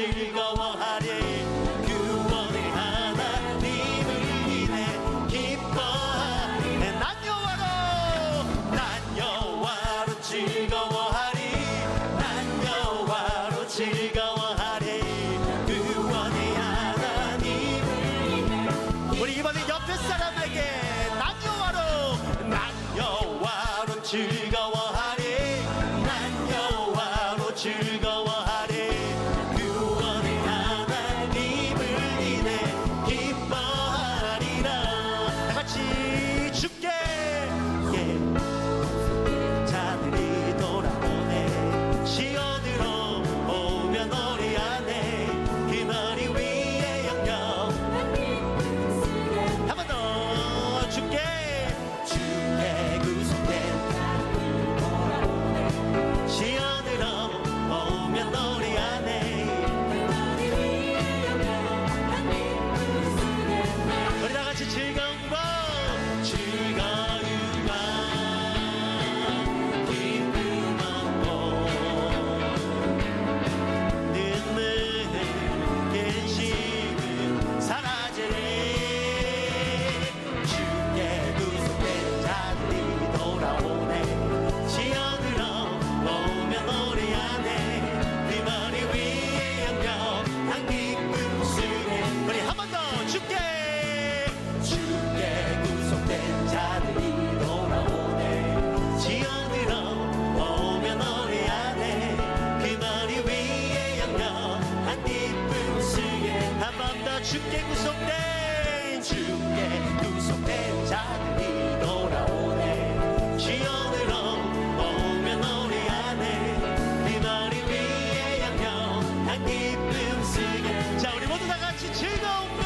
즐거워하리. 구원의 하나님을 인해 기뻐하리. 난 여호와로 즐거워하리. 난 여호와로 즐거워하리. 구원의 하나님을 인해. 우리 이번에 옆에 사람에게 난 여호와로 즐거워하리. 난 여호와로 즐거워하리. 구원의 하나님을 인해 기뻐하리라. 다같이 주께 자들이 돌아오네. 시온으로 오며 노래하네. 그 머리 위에 영광. 한 번 더. 주께 구속된 시온으로 오며 노래하네. 우리 다같이 즐거운 밤 기쁨 없고 눈물 근심은 사라지리. 주께 구속된 자들이 돌아오네. 시온으로 오며 노래하네. 그 머리 위에 영영한 기쁨 속에. 우리 한 번 더. 주께 구속된 자들이 돌아오네. 시온으로 오며 노래하네. 그 머리 위에 영영한 기쁨 속에. 한 번 더. 주께 구속된 자들이 돌아오네. 시온으로 오며 노래하네. 그 머리 위에 영영한 기쁨 속에. 자, 우리 모두 다같이 즐거운 밤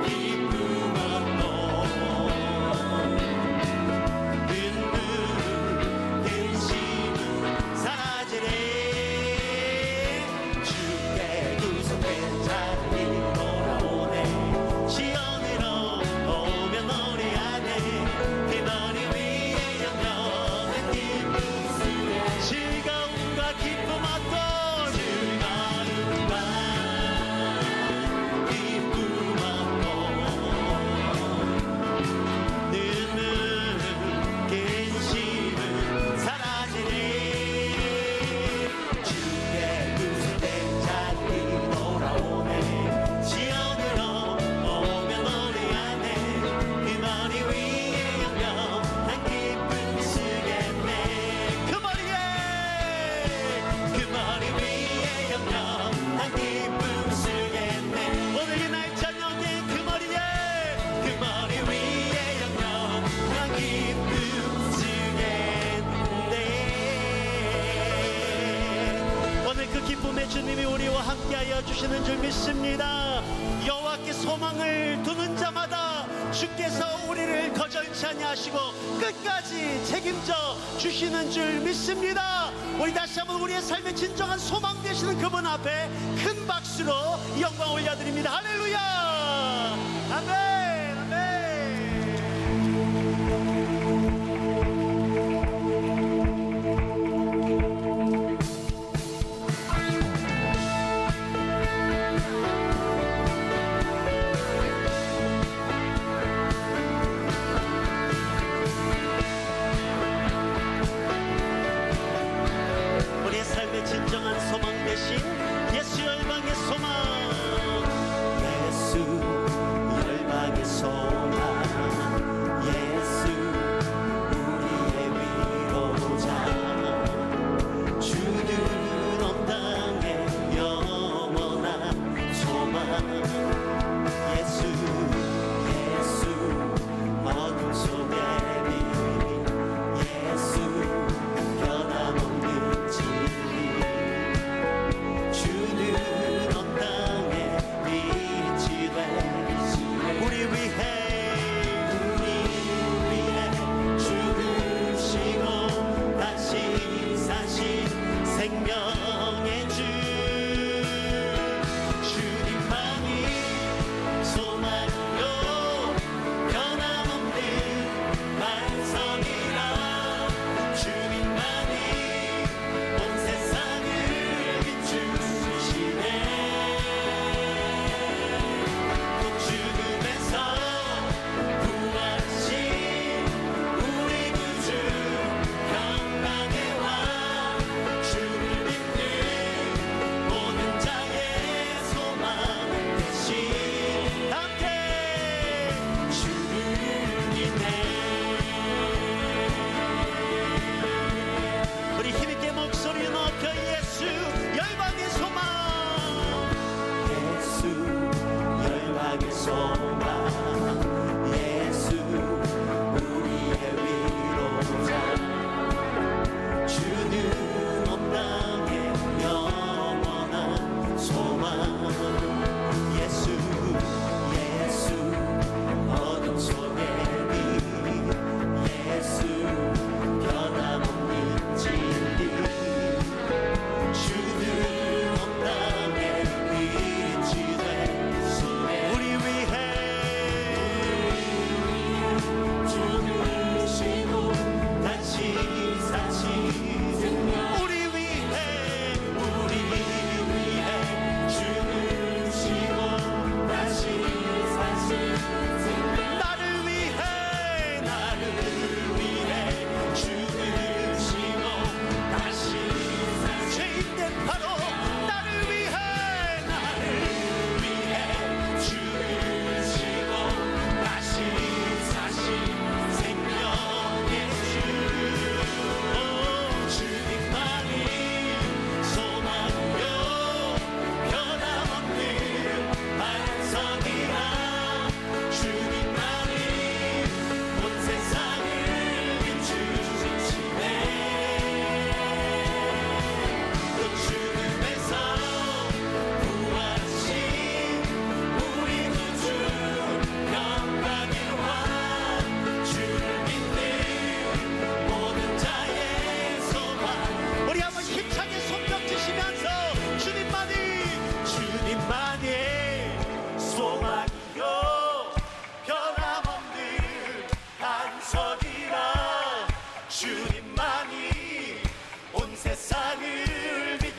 기쁨 없고 눈물 근심은 사라지리. 주께 구속된 자들이 돌아오네. 시온으로 오며 노래하네. 그 머리 위에 영영한 기쁨 속에. 즐거움과 기쁨 얻고 기쁨 얻고 눈물 근심은 사라지리. 주께 구속된 자들이 돌아오네. 시온으로 오며 노래하네. 그 머리 위에 영영한 기쁨 쓰겠네. 그 머리 위에 영영한 기쁨 쓰겠네. 오늘 이 날 저녁에 그 머리 위에 영영한 기쁨 쓰겠네. 오늘 그 기쁨의 주님이 우리와 함께하여 주시는 줄 믿습니다. 여호와께 소망을 두는 자마다 주께서 우리를 거절치 아니하시고 끝까지 책임져 주시는 줄 믿습니다. 우리 다시 한번 우리의 삶의 진정한 소망 되시는 그분 앞에 큰 박수로 영광 올려드립니다. 할렐루야. 아멘. 아멘. 우리의 삶의 진정한 소망 대신 예수 열방의 소망. 예수 열방의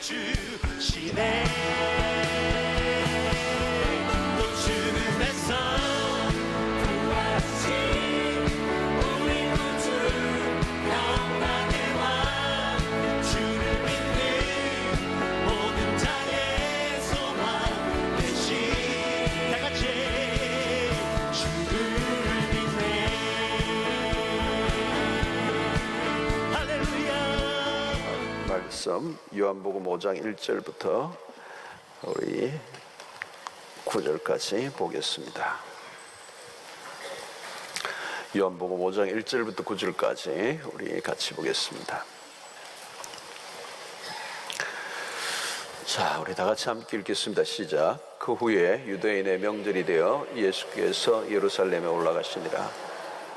주시네. 또 주님에서 구하신 우리 모두 평안의 왕 주를 믿는 모든 자의 소망 되신 다같이 주를 믿네. 할렐루야. 말씀 요한복음 5장 1절부터 우리 9절까지 보겠습니다. 요한복음 5장 1절부터 9절까지 우리 같이 보겠습니다. 자, 우리 다 같이 함께 읽겠습니다. 시작. 그 후에 유대인의 명절이 되어 예수께서 예루살렘에 올라가시니라.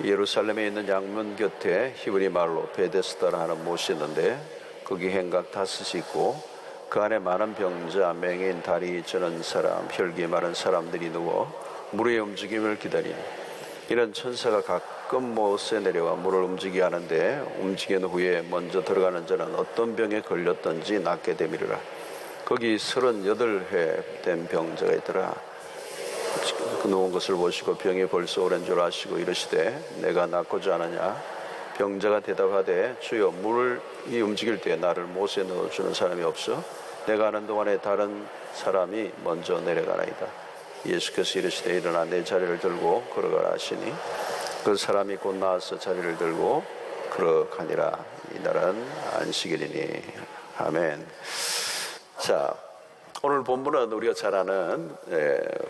예루살렘에 있는 양문 곁에 히브리 말로 베데스다라 하는 못이 있는데 거기 행각 5이 있고 그 안에 많은 병자, 맹인, 다리 저는 사람, 혈기 마른 사람들이 누워 물의 움직임을 기다리니 이런 천사가 가끔 못에 내려와 물을 움직이게 하는데 움직인 후에 먼저 들어가는 자는 어떤 병에 걸렸던지 낫게 되미르라. 거기 38회 된 병자가 있더라. 그 누운 것을 보시고 병이 벌써 오랜 줄 아시고 이르시되 내가 낫고자 하느냐. 병자가 대답하되 주여 물이 움직일 때 나를 못에 넣어주는 사람이 없어 내가 하는 동안에 다른 사람이 먼저 내려가나이다. 예수께서 이르시되 일어나 내 자리를 들고 걸어가라 하시니 그 사람이 곧 나와서 자리를 들고 걸어가니라. 이날은 안식일이니. 아멘. 자, 오늘 본문은 우리가 잘 아는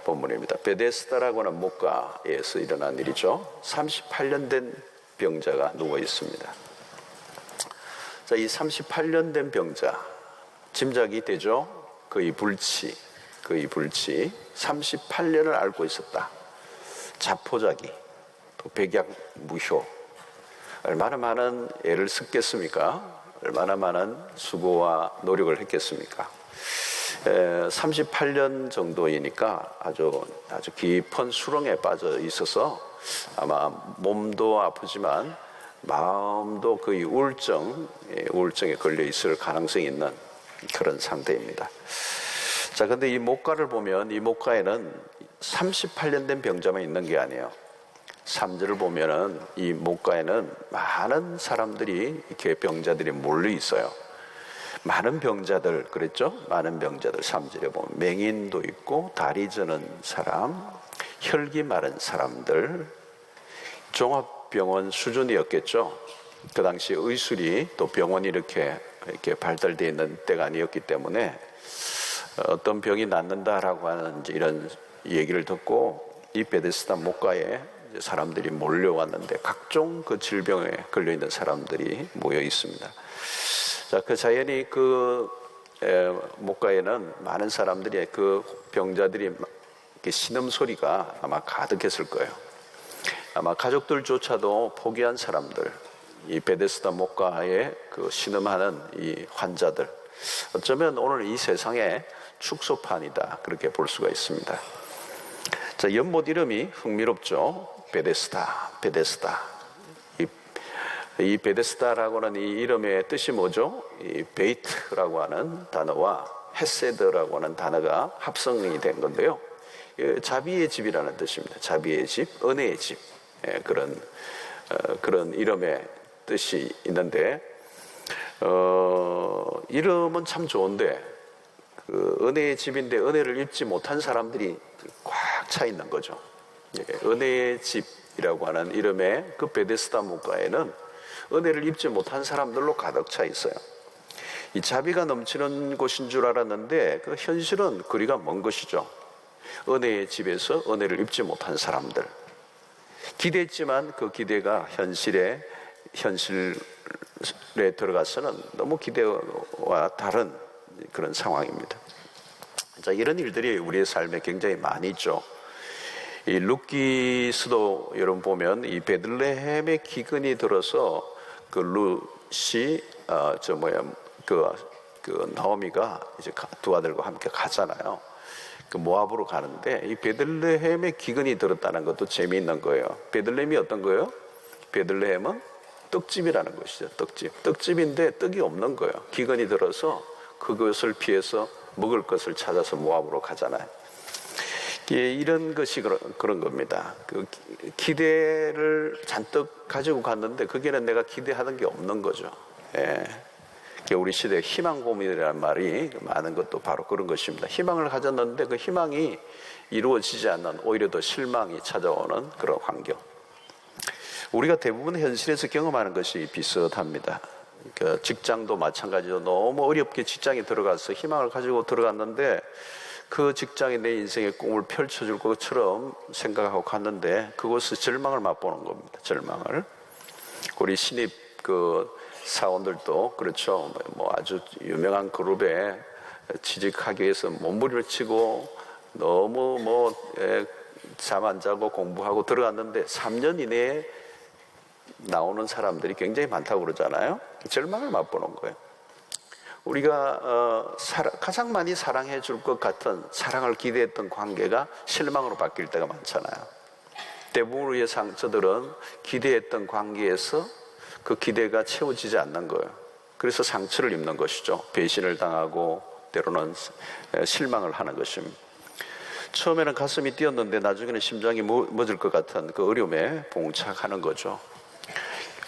본문입니다. 베데스다라고 하는 목가에서 일어난 일이죠. 38년 된 병자가 누워 있습니다. 자, 이 38년 된 병자 짐작이 되죠. 그의 불치 38년을 앓고 있었다. 자포자기, 또 백약무효. 얼마나 많은 애를 썼겠습니까? 얼마나 많은 수고와 노력을 했겠습니까? 38년 정도이니까 아주 깊은 수렁에 빠져 있어서 아마 몸도 아프지만 마음도 거의 우울증에 걸려 있을 가능성이 있는 그런 상태입니다. 자, 근데 이 목가를 보면 이 목가에는 38년 된 병자만 있는 게 아니에요. 3절을 보면은 이 목가에는 많은 사람들이 이렇게 병자들이 몰려 있어요. 많은 병자들 그랬죠? 많은 병자들 3절에 보면 맹인도 있고 다리 저는 사람, 혈기 마른 사람들, 종합병원 수준이었겠죠. 그 당시 의술이 또 병원이 이렇게 발달되어 있는 때가 아니었기 때문에 어떤 병이 낫는다라고 하는 이런 얘기를 듣고 이 베데스다 목가에 사람들이 몰려왔는데 각종 그 질병에 걸려 있는 사람들이 모여 있습니다. 자, 그 자연히 그 목가에는 많은 사람들이 그 병자들이 신음소리가 아마 가득했을 거예요. 아마 가족들조차도 포기한 사람들, 이 베데스다 목가에 그 신음하는 이 환자들, 어쩌면 오늘 이 세상의 축소판이다 그렇게 볼 수가 있습니다. 자, 연못 이름이 흥미롭죠. 베데스다. 이 베데스다라고 하는 이 이름의 뜻이 뭐죠? 이 베이트라고 하는 단어와 헤세드라고 하는 단어가 합성이 된 건데요. 자비의 집이라는 뜻입니다. 자비의 집, 은혜의 집. 그런 이름의 뜻이 있는데, 이름은 참 좋은데, 그 은혜의 집인데 은혜를 입지 못한 사람들이 꽉 차 있는 거죠. 은혜의 집이라고 하는 이름의 그 베데스다 목가에는 은혜를 입지 못한 사람들로 가득 차 있어요. 이 자비가 넘치는 곳인 줄 알았는데 그 현실은 거리가 먼 것이죠. 은혜의 집에서 은혜를 입지 못한 사람들. 기대했지만 그 기대가 현실에 들어가서는 너무 기대와 다른 그런 상황입니다. 자, 이런 일들이 우리의 삶에 굉장히 많이 있죠. 이 룻기스도 여러분 보면 이 베들레헴의 기근이 들어서 그 룻이 그 나오미가 이제 두 아들과 함께 가잖아요. 그 모압으로 가는데 이 베들레헴의 기근이 들었다는 것도 재미있는 거예요. 베들레헴이 어떤 거예요? 베들레헴은 떡집이라는 것이죠. 떡집인데 떡이 없는 거예요. 기근이 들어서 그것을 피해서 먹을 것을 찾아서 모압으로 가잖아요. 예, 이런 것이 그런 겁니다. 그 기대를 잔뜩 가지고 갔는데 거기에는 내가 기대하던 게 없는 거죠. 예. 우리 시대의 희망 고민이라는 말이 많은 것도 바로 그런 것입니다. 희망을 가졌는데 그 희망이 이루어지지 않는 오히려 더 실망이 찾아오는 그런 환경. 우리가 대부분 현실에서 경험하는 것이 비슷합니다. 그 직장도 마찬가지로 너무 어렵게 직장에 들어가서 희망을 가지고 들어갔는데 그 직장이 내 인생의 꿈을 펼쳐줄 것처럼 생각하고 갔는데 그곳에서 절망을 맛보는 겁니다. 절망을. 우리 신입 그 사원들도 그렇죠. 뭐 아주 유명한 그룹에 취직하기 위해서 몸부림치고 너무 잠 안 자고 공부하고 들어갔는데 3년 이내에 나오는 사람들이 굉장히 많다고 그러잖아요. 절망을 맛보는 거예요. 우리가 가장 많이 사랑해 줄 것 같은 사랑을 기대했던 관계가 실망으로 바뀔 때가 많잖아요. 대부분 우리의 상처들은 기대했던 관계에서 그 기대가 채워지지 않는 거예요. 그래서 상처를 입는 것이죠. 배신을 당하고 때로는 실망을 하는 것입니다. 처음에는 가슴이 뛰었는데 나중에는 심장이 멎을 것 같은 그 어려움에 봉착하는 거죠.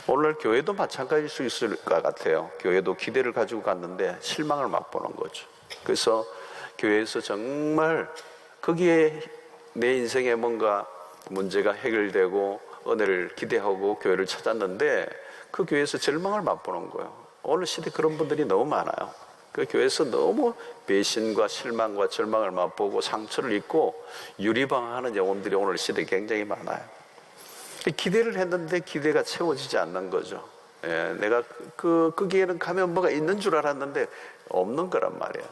오늘날 교회도 마찬가지일 수 있을 것 같아요. 교회도 기대를 가지고 갔는데 실망을 맛보는 거죠. 그래서 교회에서 정말 거기에 내 인생에 뭔가 문제가 해결되고 은혜를 기대하고 교회를 찾았는데 그 교회에서 절망을 맛보는 거예요. 오늘 시대 그런 분들이 너무 많아요. 그 교회에서 너무 배신과 실망과 절망을 맛보고 상처를 입고 유리방황하는 영혼들이 오늘 시대에 굉장히 많아요. 기대를 했는데 기대가 채워지지 않는 거죠. 예, 내가 거기에는 가면 뭐가 있는 줄 알았는데 없는 거란 말이에요.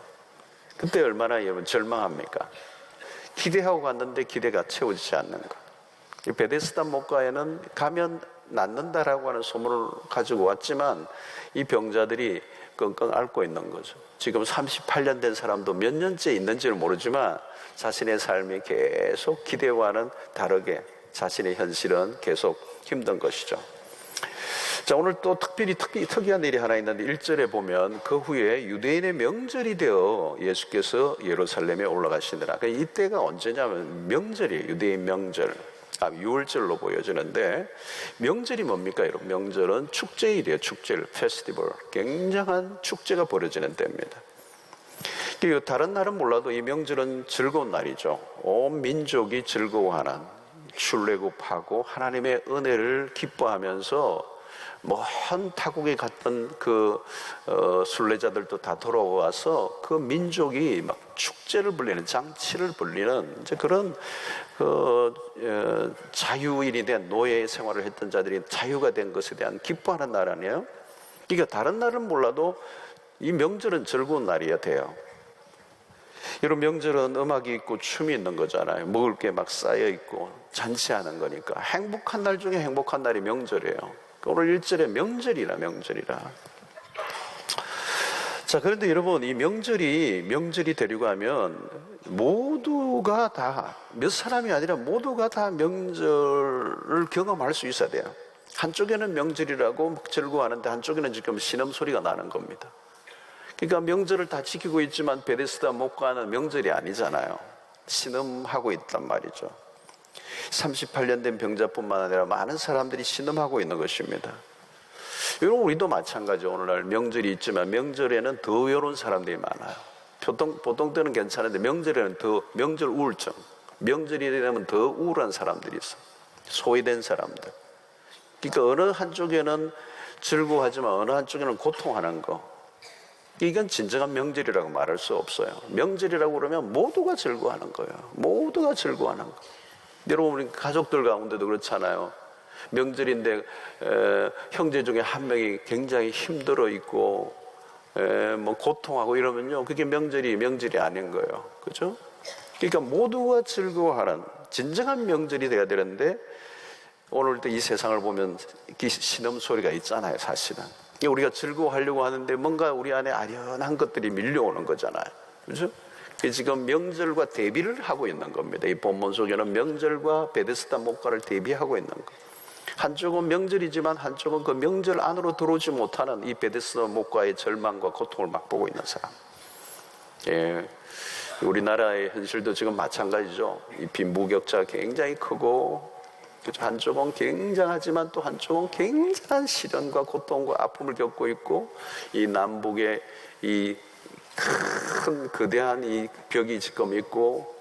그때 얼마나 여러분 절망합니까? 기대하고 갔는데 기대가 채워지지 않는 거. 이 베데스다 목가에는 가면 낫는다라고 하는 소문을 가지고 왔지만 이 병자들이 끙끙 앓고 있는 거죠. 지금 38년 된 사람도 몇 년째 있는지를 모르지만 자신의 삶이 계속 기대와는 다르게 자신의 현실은 계속 힘든 것이죠. 자, 오늘 또 특이한 일이 하나 있는데 1절에 보면 그 후에 유대인의 명절이 되어 예수께서 예루살렘에 올라가시느라. 이때가 언제냐면 명절이에요. 유대인 명절. 유월절로 보여지는데 명절이 뭡니까 여러분? 명절은 축제일이에요. 축제일, 페스티벌. 굉장한 축제가 벌어지는 때입니다. 다른 날은 몰라도 이 명절은 즐거운 날이죠. 온 민족이 즐거워하는 출애굽하고 하나님의 은혜를 기뻐하면서 먼 타국에 갔던 그 순례자들도 다 돌아와서 그 민족이 막 축제를 벌리는, 장치를 벌리는 이제 그런 자유인이 된 노예 생활을 했던 자들이 자유가 된 것에 대한 기뻐하는 날 아니에요? 그러니까 다른 날은 몰라도 이 명절은 즐거운 날이어야 돼요. 여러분 명절은 음악이 있고 춤이 있는 거잖아요. 먹을 게 막 쌓여 있고 잔치하는 거니까 행복한 날 중에 행복한 날이 명절이에요. 오늘 1절에 명절이라. 자, 그런데 여러분 이 명절이 되려고 하면 모두가 다, 몇 사람이 아니라 모두가 다 명절을 경험할 수 있어야 돼요. 한쪽에는 명절이라고 즐거워하는데 한쪽에는 지금 신음소리가 나는 겁니다. 그러니까 명절을 다 지키고 있지만 베데스다 목가는 명절이 아니잖아요. 신음하고 있단 말이죠. 38년 된 병자뿐만 아니라 많은 사람들이 신음하고 있는 것입니다. 여러분 우리도 마찬가지. 오늘날 명절이 있지만 명절에는 더 외로운 사람들이 많아요. 보통 때는 괜찮은데 명절에는 더 명절 우울증, 명절이 되면 더 우울한 사람들이 있어. 소외된 사람들. 그러니까 어느 한쪽에는 즐거워하지만 어느 한쪽에는 고통하는 거. 이건 진정한 명절이라고 말할 수 없어요. 명절이라고 그러면 모두가 즐거워하는 거예요. 모두가 즐거워하는 거. 여러분 우리 가족들 가운데도 그렇잖아요. 명절인데 형제 중에 한 명이 굉장히 힘들어 있고 뭐 고통하고 이러면요, 그게 명절이 아닌 거예요. 그렇죠? 그러니까 모두가 즐거워하는 진정한 명절이 돼야 되는데 오늘 또 이 세상을 보면 신음 소리가 있잖아요. 사실은 우리가 즐거워하려고 하는데 뭔가 우리 안에 아련한 것들이 밀려오는 거잖아요. 그렇죠? 지금 명절과 대비를 하고 있는 겁니다. 이 본문 속에는 명절과 베데스다 목가를 대비하고 있는 거. 한쪽은 명절이지만 한쪽은 그 명절 안으로 들어오지 못하는 이 베데스다 목가의 절망과 고통을 맛보고 있는 사람. 예, 우리나라의 현실도 지금 마찬가지죠. 이 빈부격차 굉장히 크고, 한쪽은 굉장하지만 또 한쪽은 굉장한 시련과 고통과 아픔을 겪고 있고, 이 남북의 이 큰 거대한 이 벽이 지금 있고,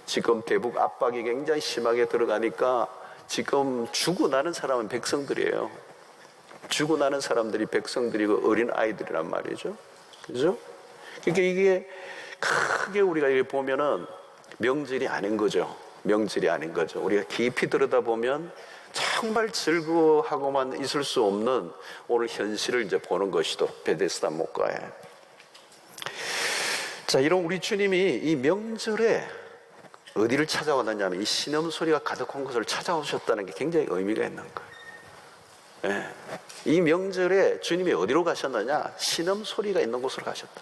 지금 대북 압박이 굉장히 심하게 들어가니까 지금 죽어나는 사람은 백성들이에요. 죽어나는 사람들이 백성들이고 어린 아이들이란 말이죠. 그죠? 그러니까 이게 크게 우리가 이렇게 보면은 명절이 아닌 거죠. 명절이 아닌 거죠. 우리가 깊이 들여다보면 정말 즐거워하고만 있을 수 없는 오늘 현실을 이제 보는 것이도 베데스다 목가에. 자, 이런 우리 주님이 이 명절에 어디를 찾아왔느냐면 이 신음소리가 가득한 곳을 찾아오셨다는 게 굉장히 의미가 있는 거예요. 예. 이 명절에 주님이 어디로 가셨느냐? 신음소리가 있는 곳으로 가셨다.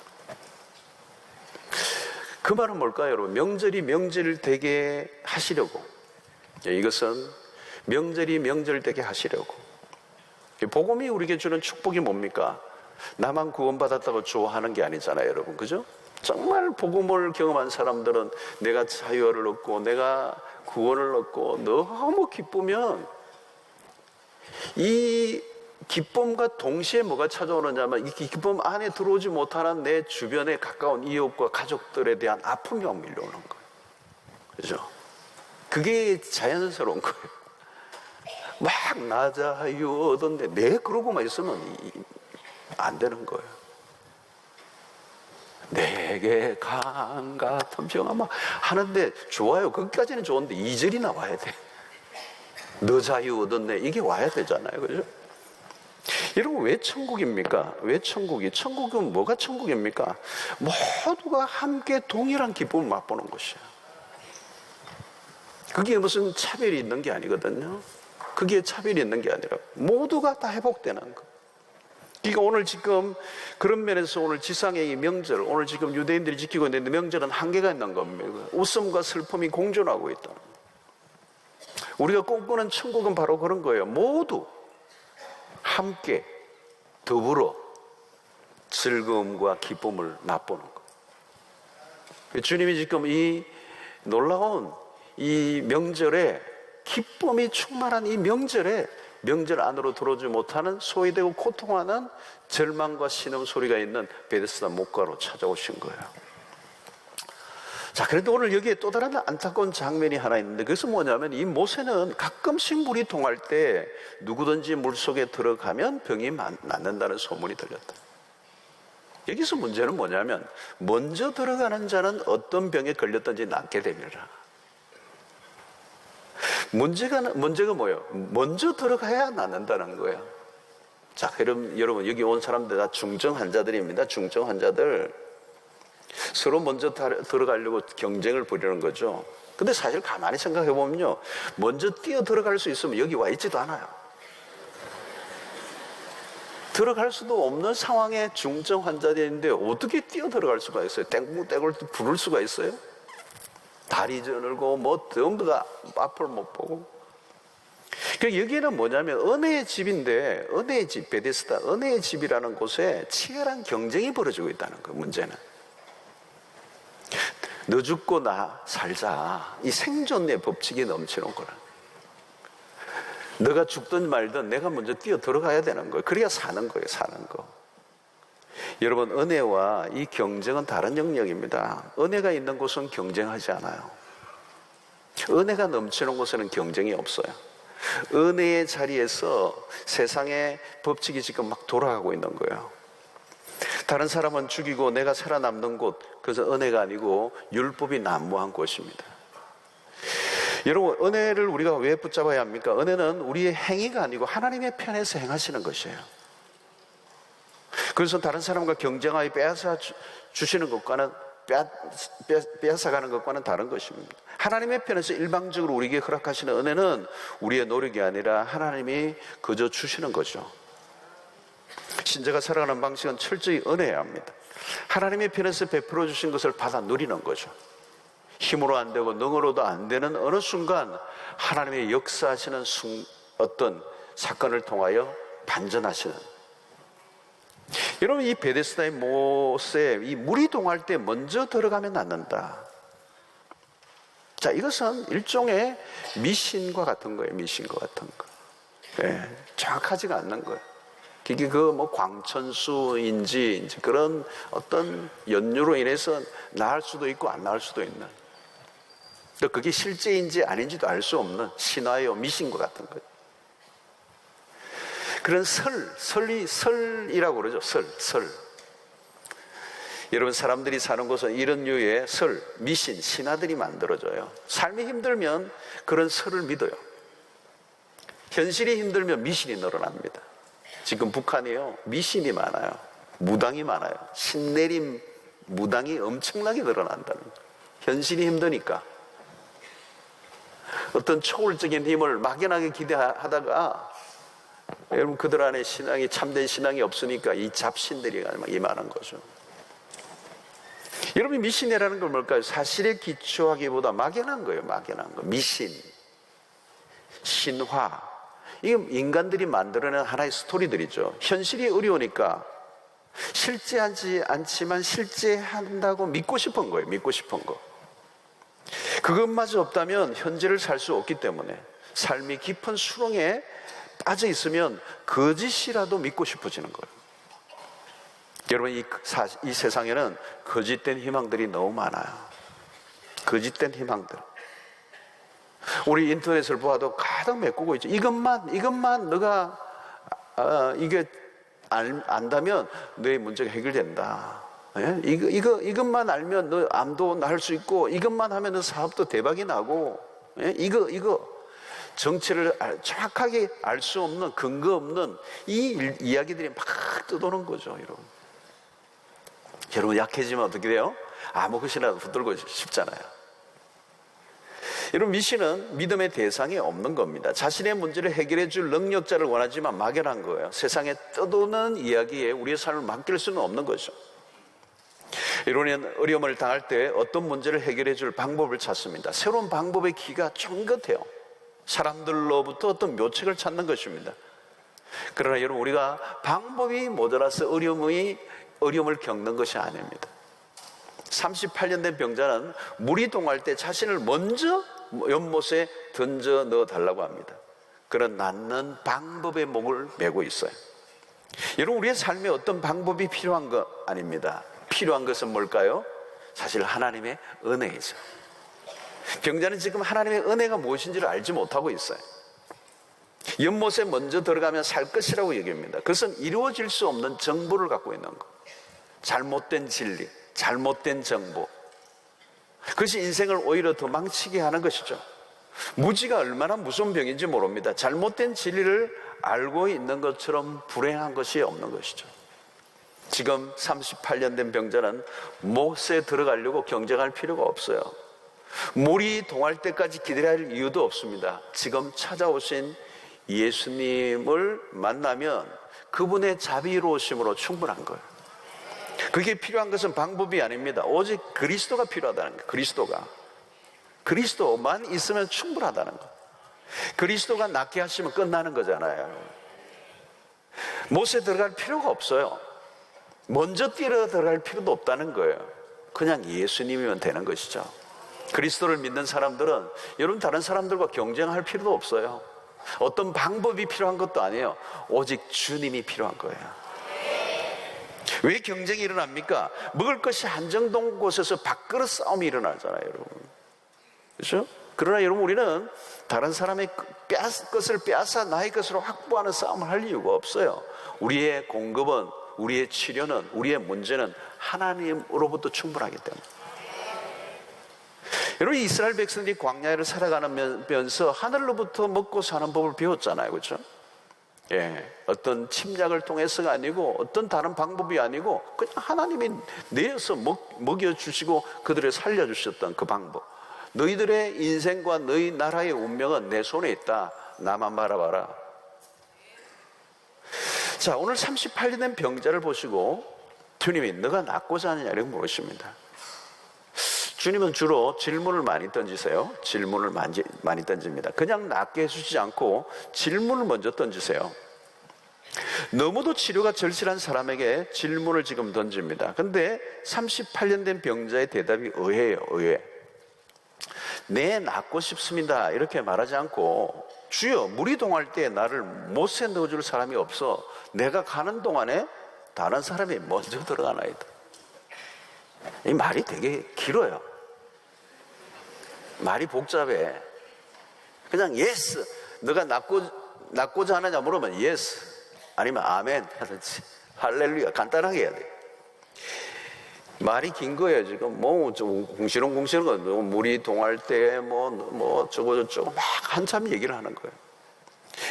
그 말은 뭘까요, 여러분? 명절이 명절되게 하시려고. 예, 이것은 명절이 명절되게 하시려고. 복음이 우리에게 주는 축복이 뭡니까? 나만 구원받았다고 좋아하는 게 아니잖아요, 여러분. 그죠? 정말 복음을 경험한 사람들은 내가 자유를 얻고 내가 구원을 얻고 너무 기쁘면 이 기쁨과 동시에 뭐가 찾아오느냐면 이 기쁨 안에 들어오지 못하는 내 주변에 가까운 이웃과 가족들에 대한 아픔이 막 밀려오는 거예요. 그죠? 그게 자연스러운 거예요. 막 나 자유 얻었는데 내 그러고만 있으면 안 되는 거예요. 내게 강 같은 평화 막 하는데 좋아요. 거기까지는 좋은데 2절이 나와야 돼. 너 자유 얻었네. 이게 와야 되잖아요. 그죠? 여러분, 왜 천국입니까? 왜 천국이? 천국은 뭐가 천국입니까? 모두가 함께 동일한 기쁨을 맛보는 것이야. 그게 무슨 차별이 있는 게 아니거든요. 그게 차별이 있는 게 아니라 모두가 다 회복되는 거. 그러니까 오늘 지금 그런 면에서 오늘 지상의 이 명절, 오늘 지금 유대인들이 지키고 있는 명절은 한계가 있는 겁니다. 웃음과 슬픔이 공존하고 있다. 우리가 꿈꾸는 천국은 바로 그런 거예요. 모두 함께 더불어 즐거움과 기쁨을 맛보는 거. 주님이 지금 이 놀라운 이 명절에 기쁨이 충만한 이 명절에 명절 안으로 들어오지 못하는 소외되고 고통하는 절망과 신음소리가 있는 베데스다 목가로 찾아오신 거예요. 자, 그런데 오늘 여기에 또 다른 안타까운 장면이 하나 있는데 그것은 뭐냐면 이 모세는 가끔씩 물이 동할 때 누구든지 물속에 들어가면 병이 낫는다는 소문이 들렸다. 여기서 문제는 뭐냐면 먼저 들어가는 자는 어떤 병에 걸렸든지 낫게 되리라. 문제가 뭐예요? 먼저 들어가야 낫는다는 거예요. 자, 그럼 여러분 여기 온 사람들 다 중증 환자들입니다. 중증 환자들 서로 먼저 들어가려고 경쟁을 벌이는 거죠. 근데 사실 가만히 생각해 보면요, 먼저 뛰어 들어갈 수 있으면 여기 와 있지도 않아요. 들어갈 수도 없는 상황에 중증 환자들인데 어떻게 뛰어 들어갈 수가 있어요? 땡땡을 부를 수가 있어요? 다리 저늘고 뭐 전부 다 앞을 못 보고. 그러니까 여기는 뭐냐면 은혜의 집인데, 은혜의 집, 베데스다 은혜의 집이라는 곳에 치열한 경쟁이 벌어지고 있다는 거예요. 문제는 너 죽고 나 살자, 이 생존의 법칙이 넘치는 거라. 너가 죽든 말든 내가 먼저 뛰어 들어가야 되는 거예요. 그래야 사는 거예요. 사는 거. 여러분, 은혜와 이 경쟁은 다른 영역입니다. 은혜가 있는 곳은 경쟁하지 않아요. 은혜가 넘치는 곳에는 경쟁이 없어요. 은혜의 자리에서 세상의 법칙이 지금 막 돌아가고 있는 거예요. 다른 사람은 죽이고 내가 살아남는 곳, 그것은 은혜가 아니고 율법이 난무한 곳입니다. 여러분, 은혜를 우리가 왜 붙잡아야 합니까? 은혜는 우리의 행위가 아니고 하나님의 편에서 행하시는 것이에요. 그래서 다른 사람과 경쟁하여 빼앗아 주시는 것과는 빼앗아가는 것과는 다른 것입니다. 하나님의 편에서 일방적으로 우리에게 허락하시는 은혜는 우리의 노력이 아니라 하나님이 그저 주시는 거죠. 신자가 살아가는 방식은 철저히 은혜여야 합니다. 하나님의 편에서 베풀어 주신 것을 받아 누리는 거죠. 힘으로 안 되고 능으로도 안 되는 어느 순간 하나님의 역사하시는 어떤 사건을 통하여 반전하시는, 여러분, 이 베데스다의 못에 이 물이 동할 때 먼저 들어가면 낫는다. 자, 이것은 일종의 미신과 같은 거예요. 미신과 같은 거. 예, 정확하지가 않는 거예요. 그게 광천수인지 그런 어떤 연유로 인해서 나을 수도 있고 안 나을 수도 있는, 또 그게 실제인지 아닌지도 알 수 없는 신화요 미신과 같은 거예요. 그런 설이라고 그러죠. 설. 여러분, 사람들이 사는 곳은 이런 류의 설, 미신, 신화들이 만들어져요. 삶이 힘들면 그런 설을 믿어요. 현실이 힘들면 미신이 늘어납니다. 지금 북한이요, 미신이 많아요. 무당이 많아요. 신내림 무당이 엄청나게 늘어난다는 거예요. 현실이 힘드니까 어떤 초월적인 힘을 막연하게 기대하다가 여러분, 그들 안에 신앙이, 참된 신앙이 없으니까 이 잡신들이 임하는 거죠. 여러분, 미신이라는 건 뭘까요? 사실에 기초하기보다 막연한 거예요. 막연한 거. 미신, 신화, 이게 인간들이 만들어낸 하나의 스토리들이죠. 현실이 어려우니까 실제하지 않지만 실제한다고 믿고 싶은 거예요. 믿고 싶은 거. 그것마저 없다면 현재를 살 수 없기 때문에 삶이 깊은 수렁에 빠져 있으면 거짓이라도 믿고 싶어지는 거예요. 여러분, 이 세상에는 거짓된 희망들이 너무 많아요. 거짓된 희망들. 우리 인터넷을 보아도 가득 메꾸고 있죠. 이것만 너가 이게 안다면 너의 문제가 해결된다. 예? 이것만 알면 너 암도 날 수 있고, 이것만 하면 너 사업도 대박이 나고, 예? 이거 정체를 정확하게 알 수 없는, 근거 없는 이 이야기들이 막 떠도는 거죠. 여러분, 약해지면 어떻게 돼요? 아무 것이나 붙들고 싶잖아요. 여러분, 미신은 믿음의 대상이 없는 겁니다. 자신의 문제를 해결해 줄 능력자를 원하지만 막연한 거예요. 세상에 떠도는 이야기에 우리의 삶을 맡길 수는 없는 거죠. 이런 어려움을 당할 때 어떤 문제를 해결해 줄 방법을 찾습니다. 새로운 방법의 기가 쫑긋해요. 사람들로부터 어떤 묘책을 찾는 것입니다. 그러나 여러분, 우리가 방법이 모자라서 어려움을 겪는 것이 아닙니다. 38년 된 병자는 물이 동할 때 자신을 먼저 연못에 던져 넣어 달라고 합니다. 그런 낫는 방법의 목을 메고 있어요. 여러분, 우리의 삶에 어떤 방법이 필요한 거 아닙니다. 필요한 것은 뭘까요? 사실 하나님의 은혜이죠. 병자는 지금 하나님의 은혜가 무엇인지를 알지 못하고 있어요. 연못에 먼저 들어가면 살 것이라고 얘기합니다. 그것은 이루어질 수 없는 정보를 갖고 있는 거. 잘못된 진리, 잘못된 정보. 그것이 인생을 오히려 더 망치게 하는 것이죠. 무지가 얼마나 무서운 병인지 모릅니다. 잘못된 진리를 알고 있는 것처럼 불행한 것이 없는 것이죠. 지금 38년 된 병자는 못에 들어가려고 경쟁할 필요가 없어요. 물이 동할 때까지 기다릴 이유도 없습니다. 지금 찾아오신 예수님을 만나면 그분의 자비로우심으로 충분한 거예요. 그게 필요한 것은 방법이 아닙니다. 오직 그리스도가 필요하다는 거예요. 그리스도만 있으면 충분하다는 거예요. 그리스도가 낫게 하시면 끝나는 거잖아요. 못에 들어갈 필요가 없어요. 먼저 뛰어 들어갈 필요도 없다는 거예요. 그냥 예수님이면 되는 것이죠. 그리스도를 믿는 사람들은 여러분, 다른 사람들과 경쟁할 필요도 없어요. 어떤 방법이 필요한 것도 아니에요. 오직 주님이 필요한 거예요. 왜 경쟁이 일어납니까? 먹을 것이 한정된 곳에서 밥그릇 싸움이 일어나잖아요, 여러분. 그렇죠? 그러나 여러분, 우리는 다른 사람의 것을 빼앗아 나의 것으로 확보하는 싸움을 할 이유가 없어요. 우리의 공급은, 우리의 치료는, 우리의 문제는 하나님으로부터 충분하기 때문에. 여러분, 이스라엘 백성들이 광야를 살아가면서 하늘로부터 먹고 사는 법을 배웠잖아요, 그렇죠? 예, 어떤 침략을 통해서가 아니고, 어떤 다른 방법이 아니고, 그냥 하나님이 내어서 먹여주시고 그들을 살려주셨던 그 방법. 너희들의 인생과 너희 나라의 운명은 내 손에 있다. 나만 바라봐라. 자, 오늘 38년 된 병자를 보시고 주님이 너가 낫고자 하느냐 이렇게 물으십니다. 주님은 주로 질문을 많이 던지세요. 질문을 많이 던집니다. 그냥 낫게 해주지 않고 질문을 먼저 던지세요. 너무도 치료가 절실한 사람에게 질문을 지금 던집니다. 근데 38년 된 병자의 대답이 의외예요. 의외. 네, 낫고 싶습니다 이렇게 말하지 않고, 주여, 물이 동할 때 나를 못새 넣어줄 사람이 없어 내가 가는 동안에 다른 사람이 먼저 들어가나이다. 이 말이 되게 길어요. 말이 복잡해. 그냥 예스, 너가 낫고자 하느냐 물으면 예스, 아니면 아멘 하든지 할렐루야 간단하게 해야 돼. 말이 긴 거예요. 지금 뭐 궁시렁궁시렁 물이 동할 때 뭐 저거 막 한참 얘기를 하는 거예요.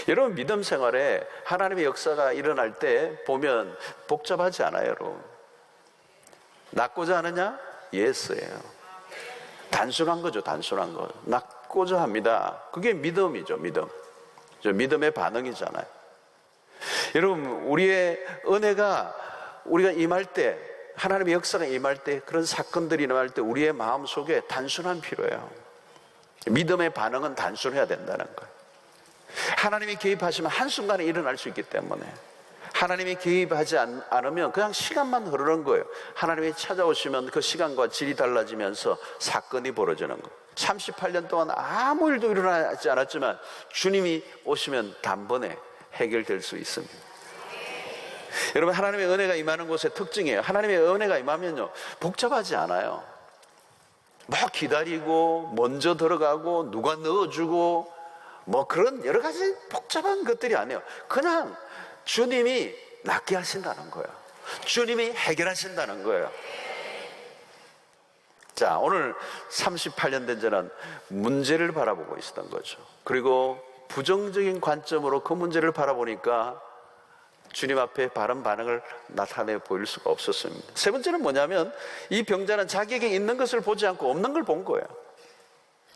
여러분, 믿음 생활에 하나님의 역사가 일어날 때 보면 복잡하지 않아요. 여러분, 낫고자 하느냐? 예스예요. 단순한 거죠. 단순한 거. 낫고자 합니다. 그게 믿음이죠. 믿음의 반응이잖아요. 여러분, 우리의 은혜가 우리가 임할 때, 하나님의 역사가 임할 때, 그런 사건들이 임할 때 우리의 마음속에 단순함이 필요해요. 믿음의 반응은 단순해야 된다는 거예요. 하나님이 개입하시면 한순간에 일어날 수 있기 때문에, 하나님이 개입하지 않으면 그냥 시간만 흐르는 거예요. 하나님이 찾아오시면 그 시간과 질이 달라지면서 사건이 벌어지는 거예요. 38년 동안 아무 일도 일어나지 않았지만 주님이 오시면 단번에 해결될 수 있습니다. 여러분, 하나님의 은혜가 임하는 곳의 특징이에요. 하나님의 은혜가 임하면요, 복잡하지 않아요. 막 기다리고 먼저 들어가고 누가 넣어주고 뭐 그런 여러 가지 복잡한 것들이 아니에요. 그냥 주님이 낫게 하신다는 거예요. 주님이 해결하신다는 거예요. 자, 오늘 38년 된 저는 문제를 바라보고 있었던 거죠. 그리고 부정적인 관점으로 그 문제를 바라보니까 주님 앞에 바른 반응을 나타내 보일 수가 없었습니다. 세 번째는 뭐냐면, 이 병자는 자기에게 있는 것을 보지 않고 없는 걸 본 거예요.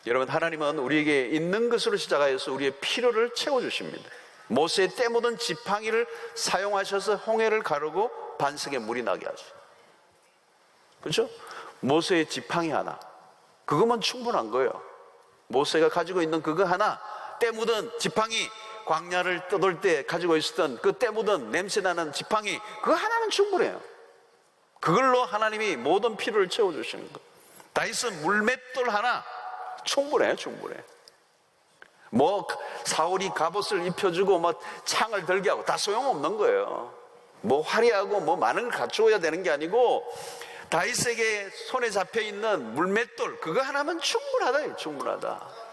여러분, 하나님은 우리에게 있는 것으로 시작하여서 우리의 필요를 채워주십니다. 모세의 때 묻은 지팡이를 사용하셔서 홍해를 가르고 반석에 물이 나게 하죠. 그렇죠? 모세의 지팡이 하나, 그것만 충분한 거예요. 모세가 가지고 있는 그거 하나, 때 묻은 지팡이, 광야를 떠돌 때 가지고 있었던 그 때 묻은 냄새나는 지팡이, 그거 하나는 충분해요. 그걸로 하나님이 모든 필요를 채워주시는 거예요. 다윗은 물맷돌 하나 충분해요. 뭐 사울이 갑옷을 입혀주고 뭐 창을 들게 하고 다 소용없는 거예요. 뭐 화려하고 뭐 많은 걸 갖추어야 되는 게 아니고, 다윗에게 손에 잡혀있는 물맷돌 그거 하나면 충분하다.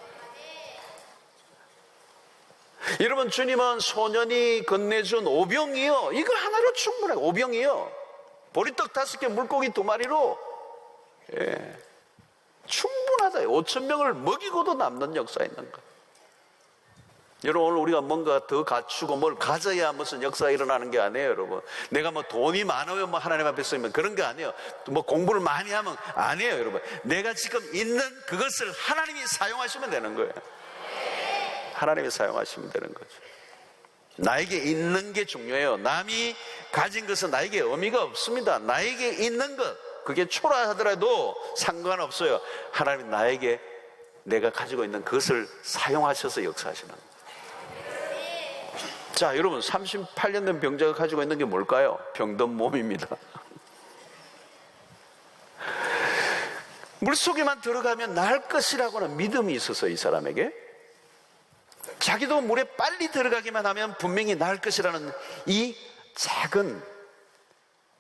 여러분, 주님은 소년이 건네준 오병이요, 이거 하나로 충분해요. 오병이요, 보리떡 5개 물고기 2마리로 충분하다. 5,000명을 먹이고도 남는 역사 있는 거. 여러분, 오늘 우리가 뭔가 더 갖추고 뭘 가져야 무슨 역사가 일어나는 게 아니에요. 여러분, 내가 뭐 돈이 많으면 뭐 하나님 앞에 서면 그런 게 아니에요. 뭐 공부를 많이 하면 아니에요. 여러분, 내가 지금 있는 그것을 하나님이 사용하시면 되는 거예요. 하나님이 사용하시면 되는 거죠. 나에게 있는 게 중요해요. 남이 가진 것은 나에게 의미가 없습니다. 나에게 있는 것, 그게 초라하더라도 상관없어요. 하나님이 나에게 내가 가지고 있는 그것을 사용하셔서 역사하시는 거예요. 자, 여러분, 38년 된 병자가 가지고 있는 게 뭘까요? 병든 몸입니다. 물속에만 들어가면 나을 것이라고는 믿음이 있어서 이 사람에게, 자기도 물에 빨리 들어가기만 하면 분명히 나을 것이라는 이 작은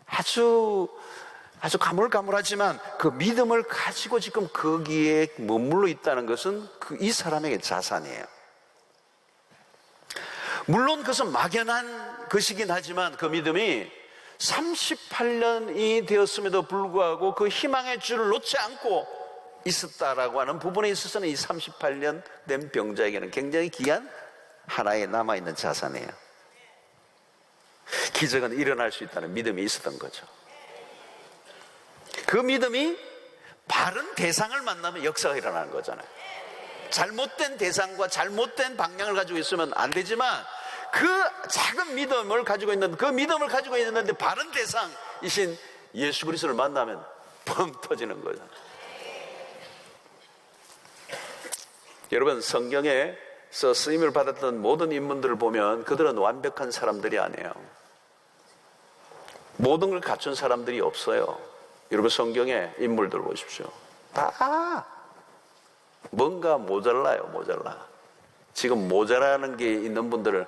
아주 가물가물하지만 그 믿음을 가지고 지금 거기에 머물러 있다는 것은 이 사람에게 자산이에요. 물론 그것은 막연한 것이긴 하지만 그 믿음이 38년이 되었음에도 불구하고 그 희망의 줄을 놓지 않고 있었다라고 하는 부분에 있어서는 이 38년 된 병자에게는 굉장히 귀한 하나의 남아있는 자산이에요. 기적은 일어날 수 있다는 믿음이 있었던 거죠. 그 믿음이 바른 대상을 만나면 역사가 일어나는 거잖아요. 잘못된 대상과 잘못된 방향을 가지고 있으면 안 되지만, 그 작은 믿음을 가지고 있는, 그 믿음을 가지고 있는데 바른 대상이신 예수 그리스도를 만나면 뻥 터지는 거잖아요. 여러분, 성경에 쓰임을 받았던 모든 인물들을 보면 그들은 완벽한 사람들이 아니에요. 모든 걸 갖춘 사람들이 없어요. 여러분 성경의 인물들 보십시오. 다 뭔가 모자라요. 모자라. 지금 모자라는 게 있는 분들은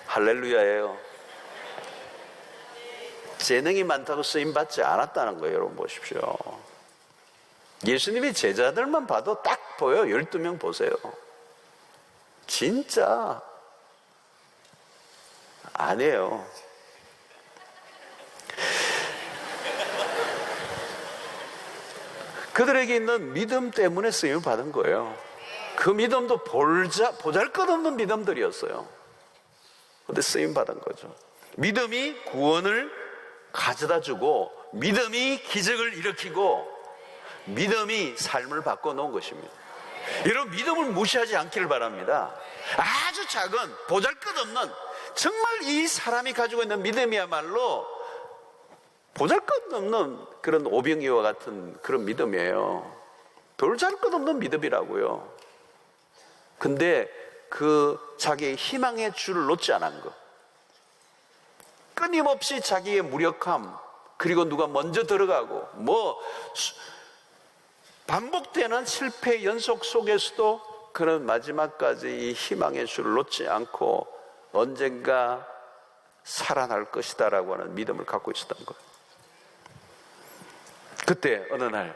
할렐루야예요. 재능이 많다고 쓰임받지 않았다는 거예요. 여러분 보십시오. 예수님이 제자들만 봐도 딱 보여. 12명 보세요. 진짜 아니에요. 그들에게 있는 믿음 때문에 쓰임을 받은 거예요. 그 믿음도 보잘것없는 믿음들이었어요. 근데 쓰임 받은 거죠. 믿음이 구원을 가져다 주고, 믿음이 기적을 일으키고, 믿음이 삶을 바꿔놓은 것입니다. 여러분 믿음을 무시하지 않기를 바랍니다. 아주 작은 보잘것없는, 정말 이 사람이 가지고 있는 믿음이야말로 보잘것없는 그런 오병이와 같은 그런 믿음이에요. 보잘것없는 믿음이라고요. 근데 그 자기의 희망의 줄을 놓지 않은 것, 끊임없이 자기의 무력함, 그리고 누가 먼저 들어가고 반복되는 실패 연속 속에서도 그런 마지막까지 이 희망의 줄을 놓지 않고 언젠가 살아날 것이다라고 하는 믿음을 갖고 있었던 거예요. 그때 어느 날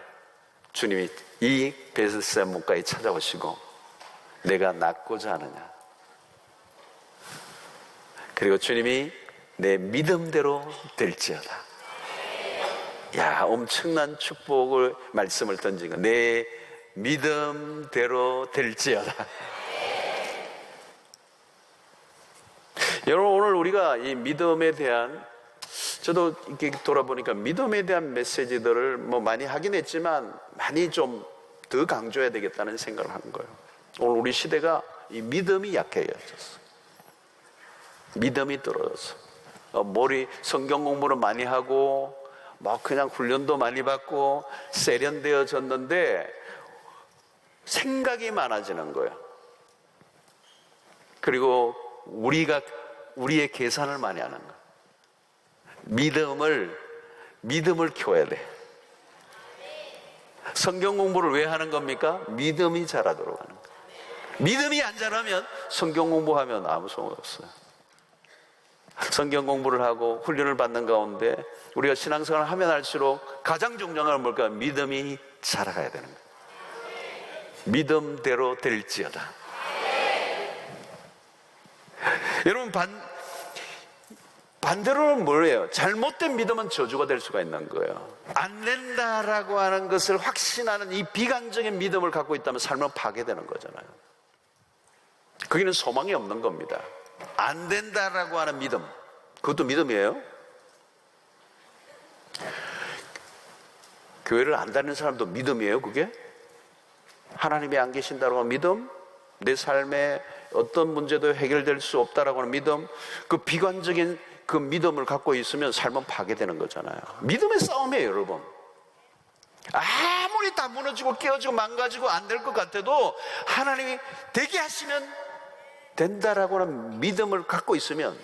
주님이 이 베들세다 문가에 찾아오시고 내가 낫고자 하느냐, 그리고 주님이 내 믿음대로 될지어다. 야, 엄청난 축복을 말씀을 던진 거. 내 믿음대로 될지어다. 여러분 오늘 우리가 이 믿음에 대한, 저도 이렇게 돌아보니까 믿음에 대한 메시지들을 많이 하긴 했지만 많이 좀 더 강조해야 되겠다는 생각을 한 거예요. 오늘 우리 시대가 이 믿음이 약해졌어. 믿음이 떨어졌어. 성경 공부를 많이 하고 그냥 훈련도 많이 받고 세련되어졌는데 생각이 많아지는 거예요. 그리고 우리의 계산을 많이 하는 거예요. 믿음을 키워야 돼. 성경 공부를 왜 하는 겁니까? 믿음이 자라도록 하는 거예요. 믿음이 안 자라면 성경 공부하면 아무 소용 없어요. 성경 공부를 하고 훈련을 받는 가운데 우리가 신앙생활을 하면 할수록 가장 중요한 건 뭘까요? 믿음이 자라가야 되는 거예요. 믿음대로 될지어다. 여러분 반대로는 뭐예요? 잘못된 믿음은 저주가 될 수가 있는 거예요. 안 된다라고 하는 것을 확신하는 이 비관적인 믿음을 갖고 있다면 삶은 파괴되는 거잖아요. 거기는 소망이 없는 겁니다. 안 된다라고 하는 믿음, 그것도 믿음이에요. 교회를 안 다니는 사람도 믿음이에요. 그게 하나님이 안 계신다라고 하는 믿음, 내 삶에 어떤 문제도 해결될 수 없다라고 하는 믿음, 그 비관적인 그 믿음을 갖고 있으면 삶은 파괴되는 거잖아요. 믿음의 싸움이에요, 여러분. 아무리 다 무너지고 깨어지고 망가지고 안 될 것 같아도 하나님이 되게 하시면 된다라고 하는 믿음을 갖고 있으면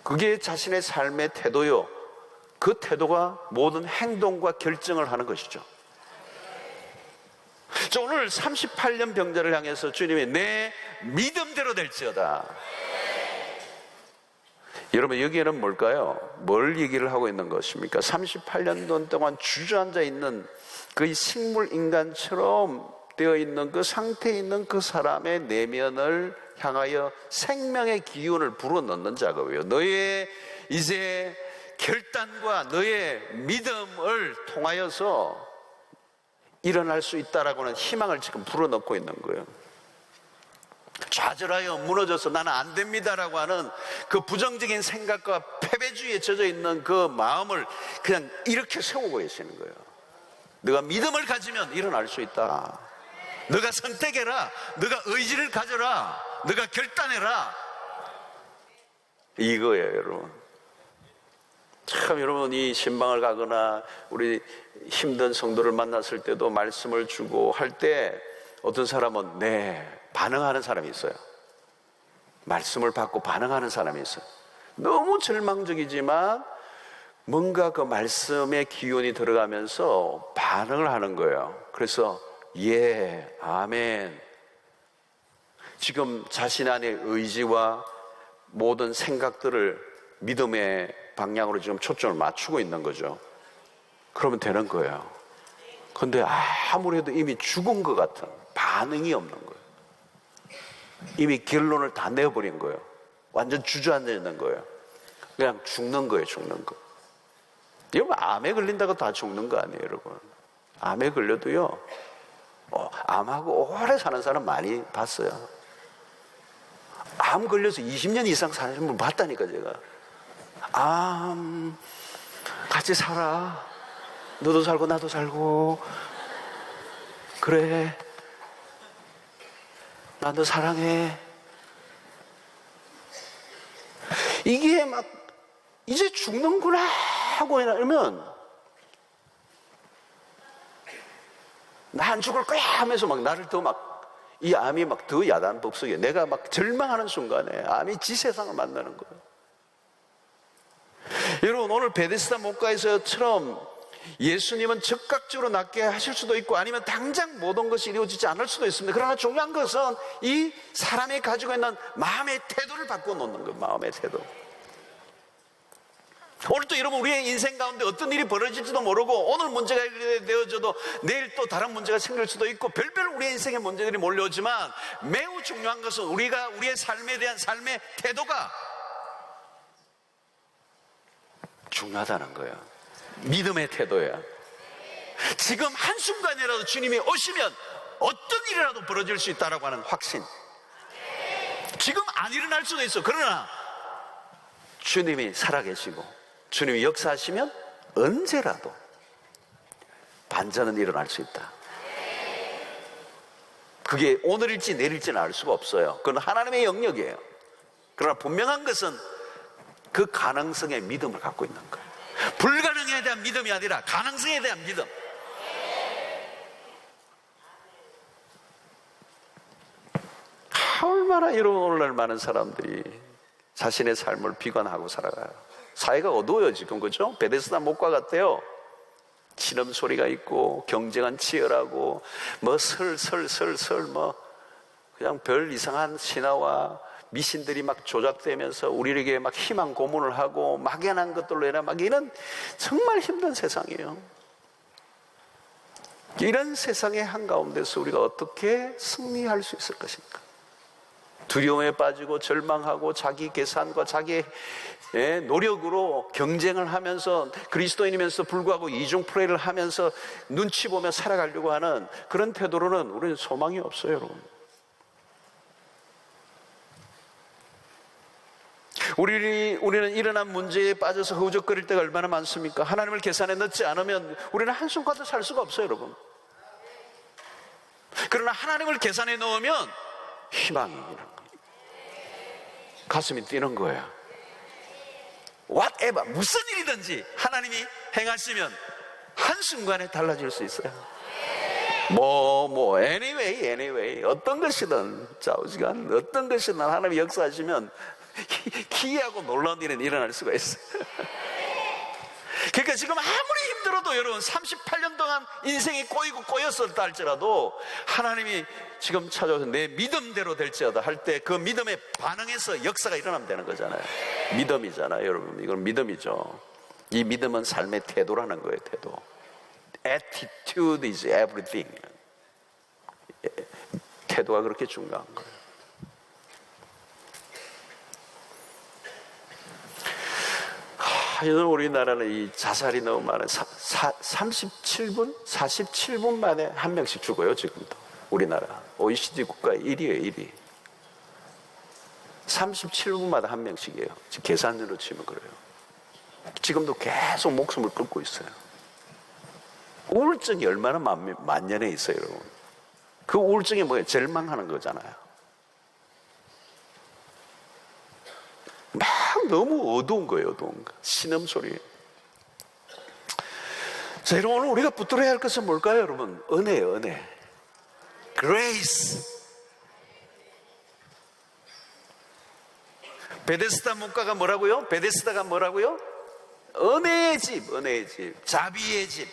그게 자신의 삶의 태도요, 그 태도가 모든 행동과 결정을 하는 것이죠. 자, 오늘 38년 병자를 향해서 주님이 내 믿음대로 될지어다. 여러분 여기에는 뭘까요? 뭘 얘기를 하고 있는 것입니까? 38년 동안 주저앉아 있는 그 식물 인간처럼 되어 있는 그 상태에 있는 그 사람의 내면을 향하여 생명의 기운을 불어넣는 작업이에요. 너의 이제 결단과 너의 믿음을 통하여서 일어날 수 있다라고 하는 희망을 지금 불어넣고 있는 거예요. 좌절하여 무너져서 나는 안 됩니다라고 하는 그 부정적인 생각과 패배주의에 젖어 있는 그 마음을 그냥 이렇게 세우고 계시는 거예요. 너가 믿음을 가지면 일어날 수 있다. 너가 선택해라. 너가 의지를 가져라. 너가 결단해라. 이거예요, 여러분. 참 여러분, 이 신방을 가거나 우리 힘든 성도를 만났을 때도 말씀을 주고 할 때 어떤 사람은 네 반응하는 사람이 있어요. 말씀을 받고 반응하는 사람이 있어요. 너무 절망적이지만 뭔가 그 말씀의 기운이 들어가면서 반응을 하는 거예요. 그래서 예, 아멘. 지금 자신 안의 의지와 모든 생각들을 믿음의 방향으로 지금 초점을 맞추고 있는 거죠. 그러면 되는 거예요. 근데 아무래도 이미 죽은 것 같은 반응이 없는 거예요. 이미 결론을 다 내어버린 거예요. 완전 주저앉아 있는 거예요. 그냥 죽는 거예요, 죽는 거. 여러분, 암에 걸린다고 다 죽는 거 아니에요, 여러분. 암에 걸려도요, 암하고 오래 사는 사람 많이 봤어요. 암 걸려서 20년 이상 사는 분 봤다니까, 제가. 암, 같이 살아. 너도 살고, 나도 살고. 그래. 나 너 사랑해. 이게 막, 이제 죽는구나 하고 이러면, 나 안 죽을 거야 하면서 막 나를 더 막, 이 암이 막 더 야단 법석에 내가 막 절망하는 순간에 암이 지 세상을 만나는 거예요. 여러분, 오늘 베데스다 목가에서처럼 예수님은 즉각적으로 낫게 하실 수도 있고 아니면 당장 모든 것이 이루어지지 않을 수도 있습니다. 그러나 중요한 것은 이 사람이 가지고 있는 마음의 태도를 바꿔놓는 거예요. 마음의 태도. 오늘 또 여러분, 우리의 인생 가운데 어떤 일이 벌어질지도 모르고 오늘 문제가 해결되어져도 내일 또 다른 문제가 생길 수도 있고 별별 우리의 인생의 문제들이 몰려오지만 매우 중요한 것은 우리가 우리의 삶에 대한 삶의 태도가 중요하다는 거예요. 믿음의 태도예요. 지금 한순간이라도 주님이 오시면 어떤 일이라도 벌어질 수 있다라고 하는 확신. 지금 안 일어날 수도 있어. 그러나 주님이 살아계시고 주님이 역사하시면 언제라도 반전은 일어날 수 있다. 그게 오늘일지 내일일지는 알 수가 없어요. 그건 하나님의 영역이에요. 그러나 분명한 것은 그 가능성에 믿음을 갖고 있는 거예요. 불가능에 대한 믿음이 아니라 가능성에 대한 믿음. 얼마나 여러분, 오늘날 많은 사람들이 자신의 삶을 비관하고 살아가요. 사회가 어두워요 지금, 그죠? 베데스다 목과 같아요. 신음 소리가 있고 경쟁은 치열하고 뭐 뭐 그냥 별 이상한 신화와 미신들이 막 조작되면서 우리에게 막 희망 고문을 하고 막연한 것들로 해라 막 이런 정말 힘든 세상이에요. 이런 세상의 한가운데서 우리가 어떻게 승리할 수 있을 것인가? 두려움에 빠지고 절망하고 자기 계산과 자기의 노력으로 경쟁을 하면서 그리스도인이면서 불구하고 이중프레이를 하면서 눈치 보며 살아가려고 하는 그런 태도로는 우리는 소망이 없어요, 여러분. 우리는 일어난 문제에 빠져서 허우적거릴 때가 얼마나 많습니까? 하나님을 계산에 넣지 않으면 우리는 한순간도 살 수가 없어요, 여러분. 그러나 하나님을 계산에 넣으면 희망이 있는 거예요. 가슴이 뛰는 거예요. whatever, 무슨 일이든지 하나님이 행하시면 한순간에 달라질 수 있어요. anyway 어떤 것이든 좌우지간 어떤 것이든 하나님이 역사하시면 기이하고 놀라운 일은 일어날 수가 있어요. 그러니까 지금 아무리 힘들어도 여러분 38년 동안 인생이 꼬였었다 할지라도 하나님이 지금 찾아오셔서 내 믿음대로 될지어다 할 때 그 믿음에 반응해서 역사가 일어나면 되는 거잖아요. 믿음이잖아요, 여러분. 이건 믿음이죠. 이 믿음은 삶의 태도라는 거예요, 태도. Attitude is everything. 태도가 그렇게 중요한 거예요. 우리나라는 이 자살이 너무 많아요. 47분 만에 한 명씩 죽어요, 지금도. 우리나라 OECD 국가 1위예요, 1위. 37분마다 한 명씩이에요. 계산으로 치면 그래요. 지금도 계속 목숨을 끊고 있어요. 우울증이 얼마나 만연해 있어요, 여러분. 그 우울증이 뭐예요? 절망하는 거잖아요. 막 너무 어두운 거예요, 어두운 거. 신음소리. 자, 여러분, 오늘 우리가 붙들어야 할 것은 뭘까요, 여러분? 은혜예요, 은혜. grace. 베데스다 목가가 뭐라고요? 베데스다가 뭐라고요? 은혜의 집, 은혜의 집, 자비의 집.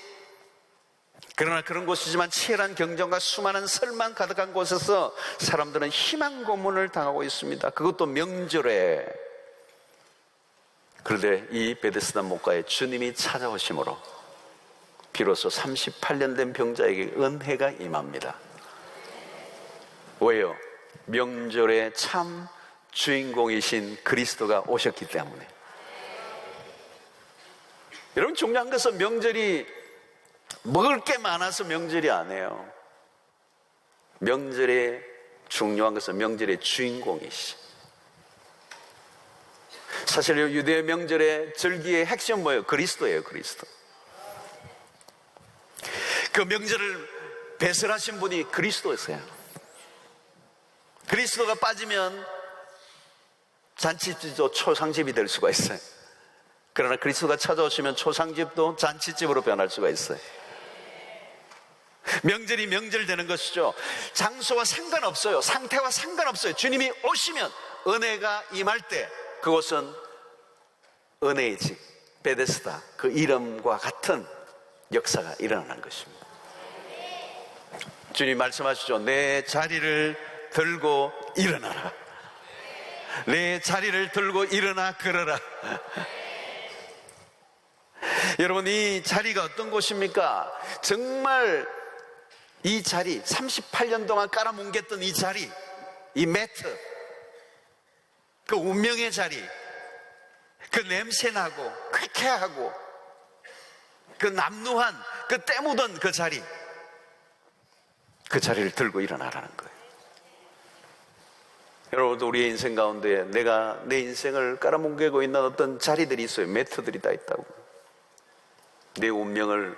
그러나 그런 곳이지만 치열한 경쟁과 수많은 설만 가득한 곳에서 사람들은 희망 고문을 당하고 있습니다. 그것도 명절에. 그런데 이 베데스다 목가에 주님이 찾아오심으로 비로소 38년 된 병자에게 은혜가 임합니다. 왜요? 명절에 참 주인공이신 그리스도가 오셨기 때문에. 여러분, 중요한 것은 명절이 먹을 게 많아서 명절이 아니에요. 명절에 중요한 것은 명절의 주인공이시. 사실 유대 명절의 절기의 핵심은 뭐예요? 그리스도예요, 그리스도. 그 명절을 배설하신 분이 그리스도였어요. 그리스도가 빠지면 잔치집도 초상집이 될 수가 있어요. 그러나 그리스도가 찾아오시면 초상집도 잔치집으로 변할 수가 있어요. 명절이 명절 되는 것이죠. 장소와 상관없어요. 상태와 상관없어요. 주님이 오시면 은혜가 임할 때 그곳은 은혜의 집, 베데스다, 그 이름과 같은 역사가 일어나는 것입니다. 주님 말씀하시죠. 내 자리를 들고 일어나라. 내 자리를 들고 일어나 걸어라. 여러분, 이 자리가 어떤 곳입니까? 정말 이 자리, 38년 동안 깔아뭉갰던 이 자리, 이 매트, 그 운명의 자리, 그 냄새나고 쾌쾌하고 그 남루한, 그 때묻은 그 자리, 그 자리를 들고 일어나라는 거예요. 여러분도 우리의 인생 가운데 내가 내 인생을 깔아뭉개고 있는 어떤 자리들이 있어요. 매트들이 다 있다고. 내 운명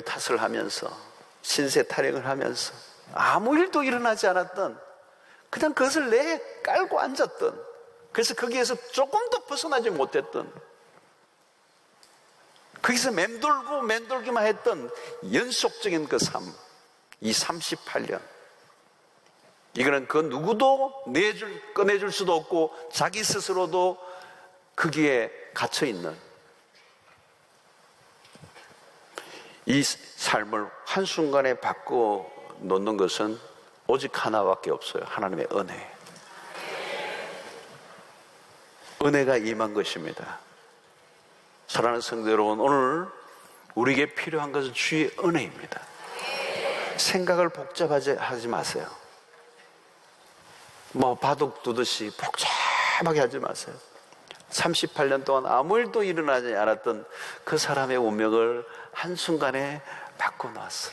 탓을 하면서 신세 타령을 하면서 아무 일도 일어나지 않았던, 그냥 그것을 내 깔고 앉았던, 그래서 거기에서 조금도 벗어나지 못했던, 거기서 맴돌기만 했던 연속적인 그 삶, 이 38년, 이거는 그 누구도 꺼내줄 수도 없고 자기 스스로도 거기에 갇혀있는 이 삶을 한순간에 바꿔 놓는 것은 오직 하나밖에 없어요. 하나님의 은혜. 은혜가 임한 것입니다. 사랑하는 성도 여러분, 오늘 우리에게 필요한 것은 주의 은혜입니다. 생각을 복잡하지 마세요. 바둑 두듯이 복잡하게 하지 마세요. 38년 동안 아무 일도 일어나지 않았던 그 사람의 운명을 한순간에 바꿔놨어.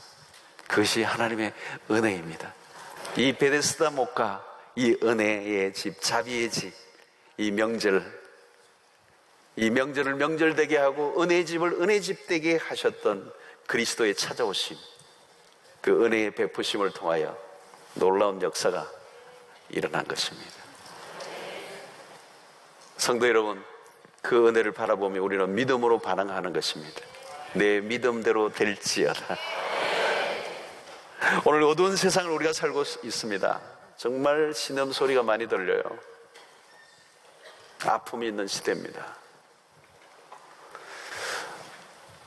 그것이 하나님의 은혜입니다. 이 베데스다 목가, 이 은혜의 집, 자비의 집, 이 명절을 명절되게 하고 은혜의 집을 은혜집 되게 하셨던 그리스도의 찾아오심, 그 은혜의 베푸심을 통하여 놀라운 역사가 일어난 것입니다. 성도 여러분, 그 은혜를 바라보며 우리는 믿음으로 반응하는 것입니다. 내 믿음대로 될지어다. 오늘 어두운 세상을 우리가 살고 있습니다. 정말 신음소리가 많이 들려요. 아픔이 있는 시대입니다.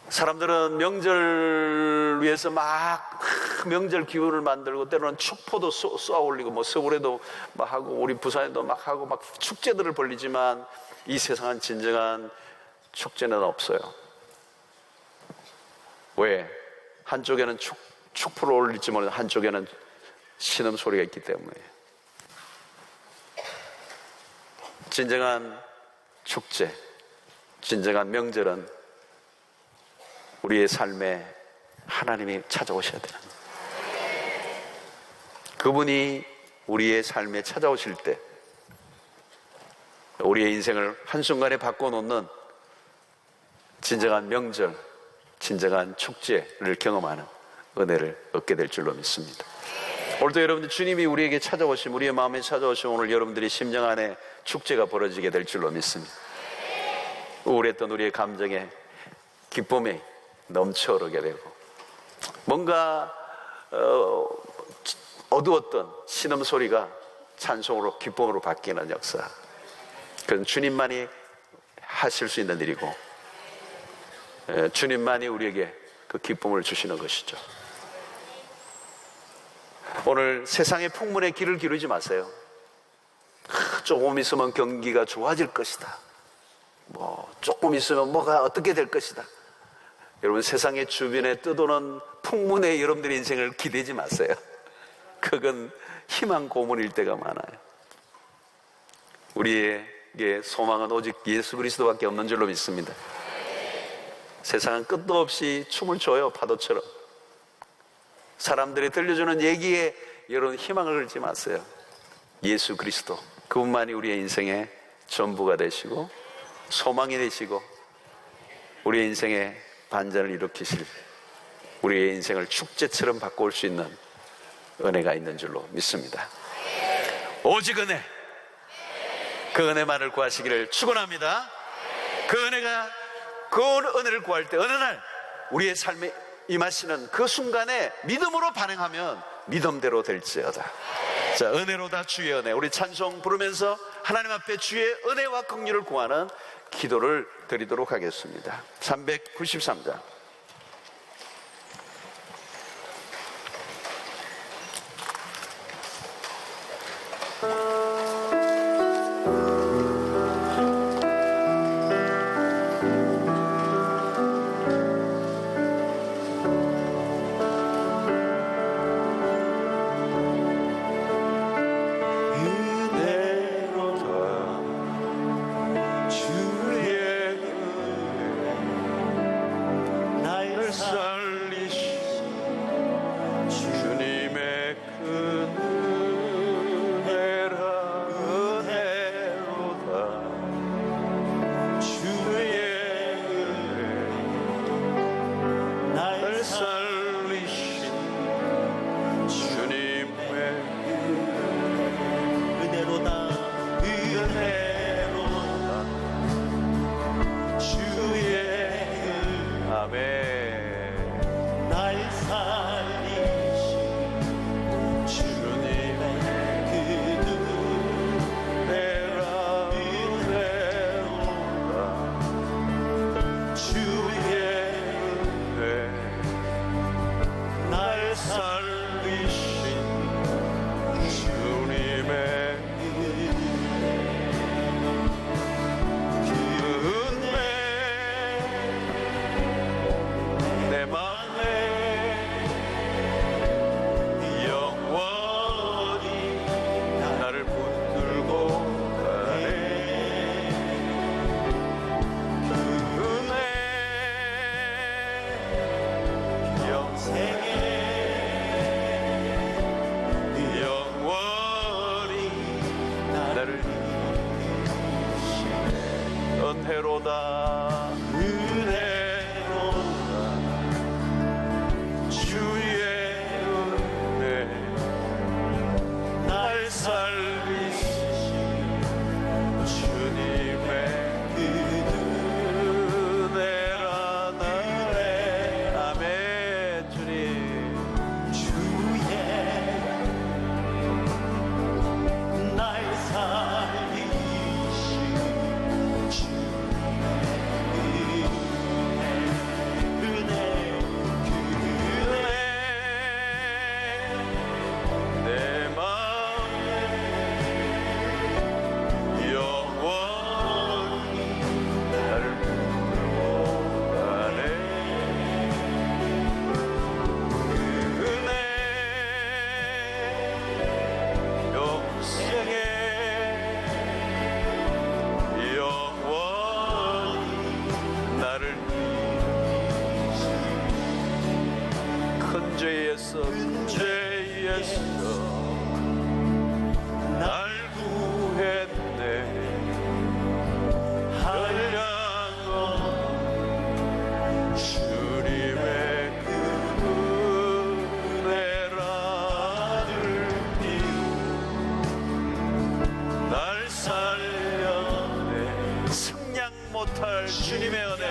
사람들은 명절 위해서 막 명절 기운을 만들고 때로는 축포도 쏘아 올리고 서울에도 막 하고 우리 부산에도 막 하고 막 축제들을 벌리지만 이 세상은 진정한 축제는 없어요. 왜? 한쪽에는 축포를 올릴지 모르는 한쪽에는 신음소리가 있기 때문에. 진정한 축제, 진정한 명절은 우리의 삶에 하나님이 찾아오셔야 되는 거예요. 그분이 우리의 삶에 찾아오실 때 우리의 인생을 한순간에 바꿔놓는 진정한 명절, 진정한 축제를 경험하는 은혜를 얻게 될 줄로 믿습니다. 오늘도 여러분들 주님이 우리에게 찾아오심, 우리의 마음에 찾아오심, 오늘 여러분들이 심령 안에 축제가 벌어지게 될 줄로 믿습니다. 우울했던 우리의 감정에 기쁨이 넘쳐오르게 되고 뭔가 어두웠던 신음소리가 찬송으로 기쁨으로 바뀌는 역사, 그건 주님만이 하실 수 있는 일이고 주님만이 우리에게 그 기쁨을 주시는 것이죠. 오늘 세상의 풍문에 귀를 기울이지 마세요. 조금 있으면 경기가 좋아질 것이다, 조금 있으면 뭐가 어떻게 될 것이다. 여러분, 세상의 주변에 떠도는 풍문에 여러분들의 인생을 기대지 마세요. 그건 희망 고문일 때가 많아요. 우리에게 소망은 오직 예수 그리스도밖에 없는 줄로 믿습니다. 세상은 끝도 없이 춤을 춰요, 파도처럼. 사람들이 들려주는 얘기에 여러분 희망을 걸지 마세요. 예수 그리스도, 그분만이 우리의 인생의 전부가 되시고 소망이 되시고 우리의 인생의 반전을 일으키실, 우리의 인생을 축제처럼 바꿔올 수 있는 은혜가 있는 줄로 믿습니다. 오직 은혜, 그 은혜만을 구하시기를 축원합니다. 그 은혜를 구할 때 어느 날 우리의 삶에 임하시는 그 순간에 믿음으로 반응하면 믿음대로 될지어다. 자, 은혜로다 주의 은혜, 우리 찬송 부르면서 하나님 앞에 주의 은혜와 긍휼을 구하는 기도를 드리도록 하겠습니다. 393장. 은혜로다 주의 은혜 날 살리신 주님의 은혜라 나의 아멘. 주님 주의 날 살리신 큰 죄에서 날 구했네. 한량한 주님의 그 은혜라를 띄우 날 살렸네. 승량 못할 주님의 은혜,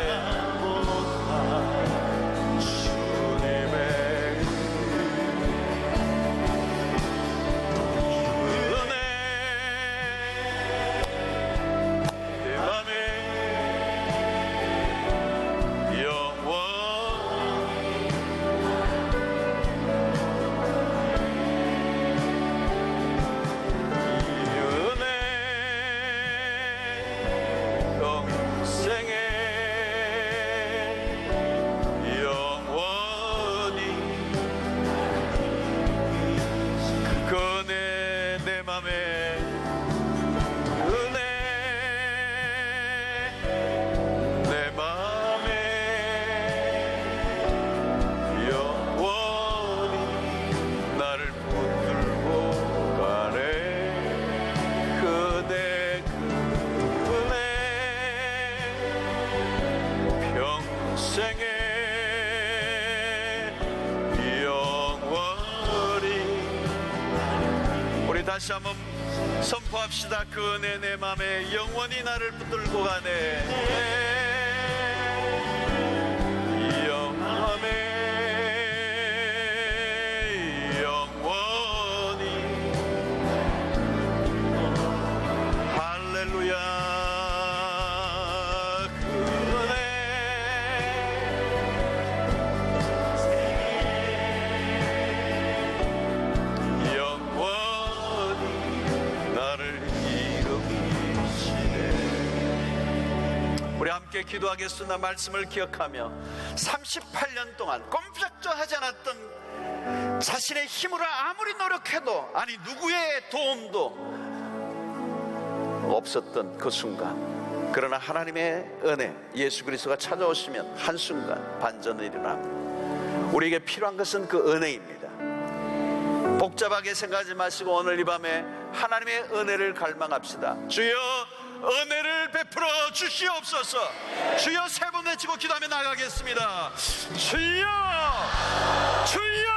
다시 한번 선포합시다. 그 은혜 내 맘에 영원히 나를 붙들고 가네. 함께 기도하겠습니다. 말씀을 기억하며 38년 동안 꼼짝도 하지 않았던 자신의 힘으로 아무리 노력해도 아니 누구의 도움도 없었던 그 순간, 그러나 하나님의 은혜 예수 그리스도가 찾아오시면 한순간 반전을 일어납니다. 우리에게 필요한 것은 그 은혜입니다. 복잡하게 생각하지 마시고 오늘 이 밤에 하나님의 은혜를 갈망합시다. 주여 은혜를 베풀어 주시옵소서. 주여 세 번 외치고 기도하며 나가겠습니다. 주여 주여